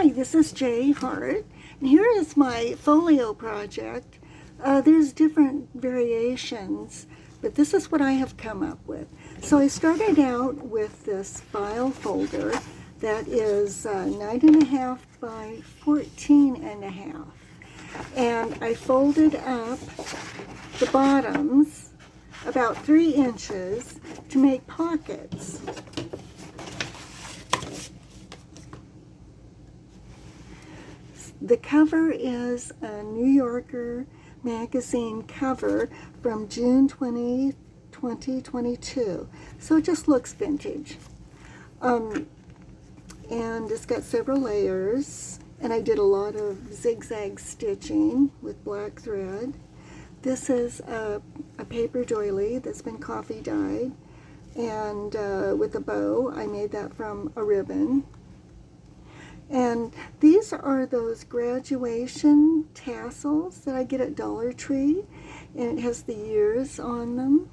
Hi, this is Jay Hart, and here is my folio project. There's different variations, but this is what I have come up with. So I started out with this file folder that is 9.5 by 14.5, and I folded up the bottoms about 3 inches to make pockets. The cover is a New Yorker magazine cover from June 20, 2022. So it just looks vintage. And it's got several layers, and I did a lot of zigzag stitching with black thread. This is a paper doily that's been coffee dyed, and with a bow. I made that from a ribbon. And these are those graduation tassels that I get at Dollar Tree, and it has the years on them.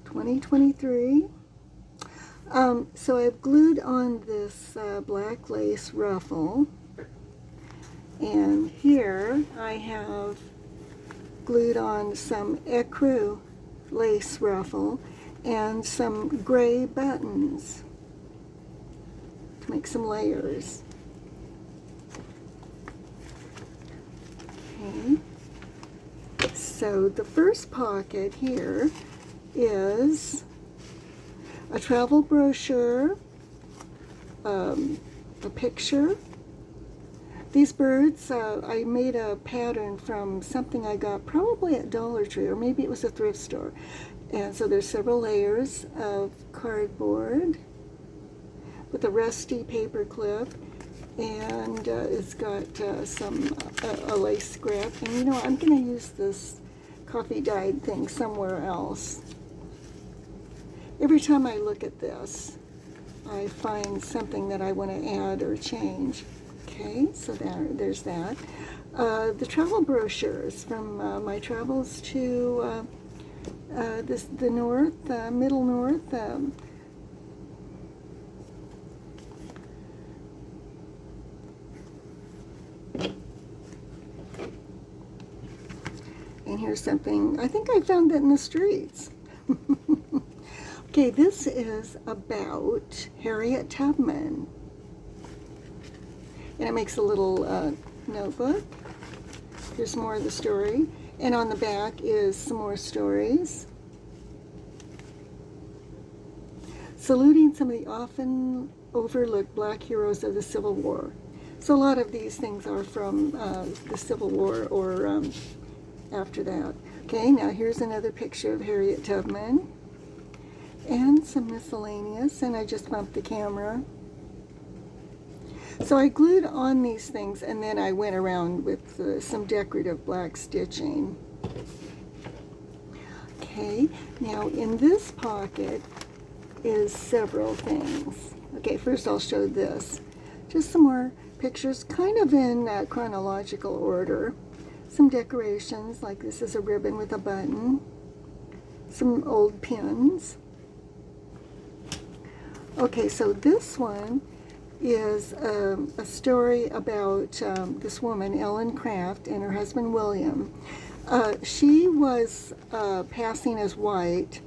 2023. So I've glued on this black lace ruffle, and here I have glued on some ecru lace ruffle and some gray buttons. Make some layers. Okay. So the first pocket here is a travel brochure, a picture. These birds, I made a pattern from something I got probably at Dollar Tree, or maybe it was a thrift store. And so there's several layers of cardboard with a rusty paper clip, and it's got a lace scrap. And you know, I'm going to use this coffee dyed thing somewhere else. Every time I look at this, I find something that I want to add or change. Okay, so there's that. The travel brochures from my travels to the north, middle north. And here's something, I think I found that in the streets. Okay, this is about Harriet Tubman. And it makes a little notebook. Here's more of the story. And on the back is some more stories. Saluting some of the often overlooked black heroes of the Civil War. So a lot of these things are from the Civil War or after that. Okay, now here's another picture of Harriet Tubman and some miscellaneous, and I just bumped the camera. So I glued on these things, and then I went around with some decorative black stitching. Okay, now in this pocket is several things. Okay, first I'll show this. Just some more pictures, kind of in chronological order. Some decorations, like this is a ribbon with a button. Some old pins. Okay, so this one is a story about this woman, Ellen Craft, and her husband, William. She was passing as white,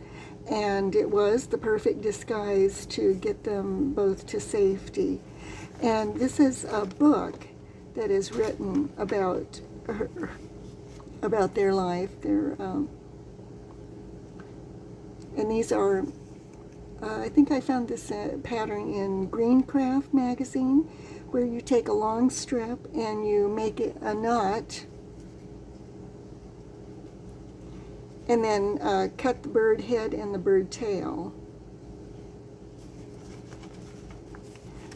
and it was the perfect disguise to get them both to safety. And this is a book that is written about their life. And these are, I think I found this pattern in Greencraft magazine, where you take a long strip and you make it a knot, and then cut the bird head and the bird tail.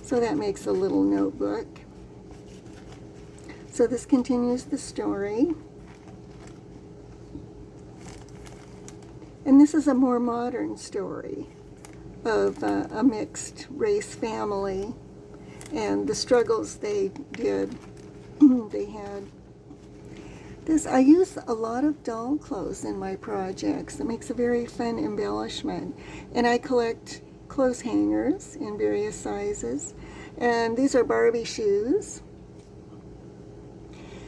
So that makes a little notebook. So this continues the story. And this is a more modern story of a mixed race family and the struggles they did, they had. I use a lot of doll clothes in my projects. It makes a very fun embellishment. And I collect clothes hangers in various sizes. And these are Barbie shoes.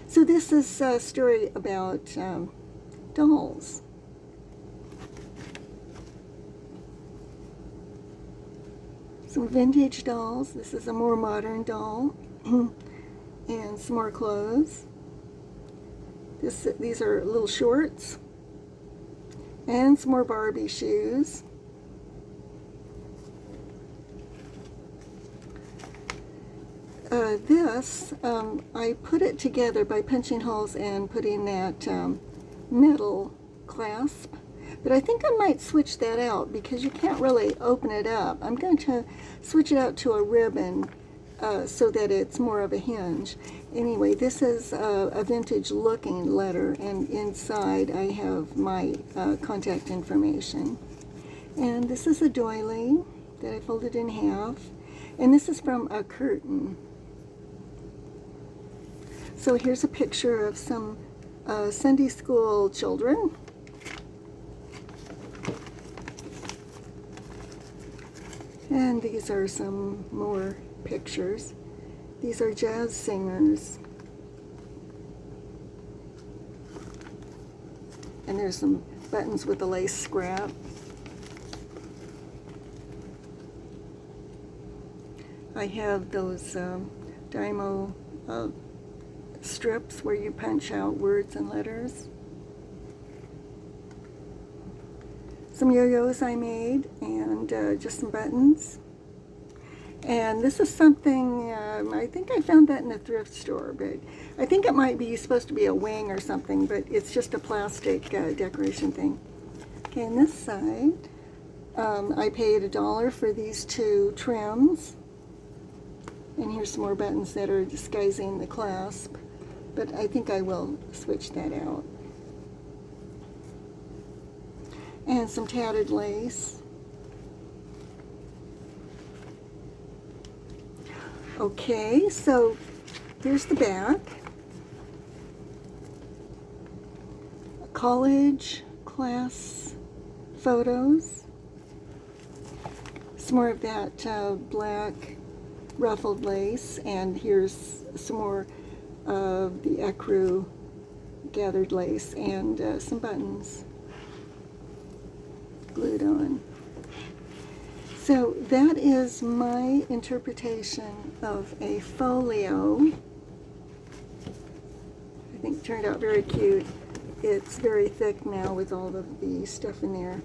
So this is a story about dolls. Some vintage dolls. This is a more modern doll. And some more clothes. These are little shorts. And some more Barbie shoes. I put it together by punching holes and putting that metal clasp. But I think I might switch that out because you can't really open it up. I'm going to switch it out to a ribbon so that it's more of a hinge. Anyway, this is a vintage looking letter, and inside I have my contact information. And this is a doily that I folded in half. And this is from a curtain. So here's a picture of some Sunday school children. And these are some more pictures. These are jazz singers. And there's some buttons with a lace scrap. I have those Dymo strips where you punch out words and letters. Some yo-yos I made, and just some buttons. And this is something, I think I found that in a thrift store, but I think it might be supposed to be a wing or something, but it's just a plastic decoration thing. Okay, on this side, I paid $1 for these two trims. And here's some more buttons that are disguising the clasp, but I think I will switch that out. And some tatted lace. Okay, so here's the back. College class photos. Some more of that black ruffled lace, and here's some more of the ecru gathered lace, and some buttons glued on. So that is my interpretation of a folio. I think it turned out very cute. It's very thick now with all of the stuff in there.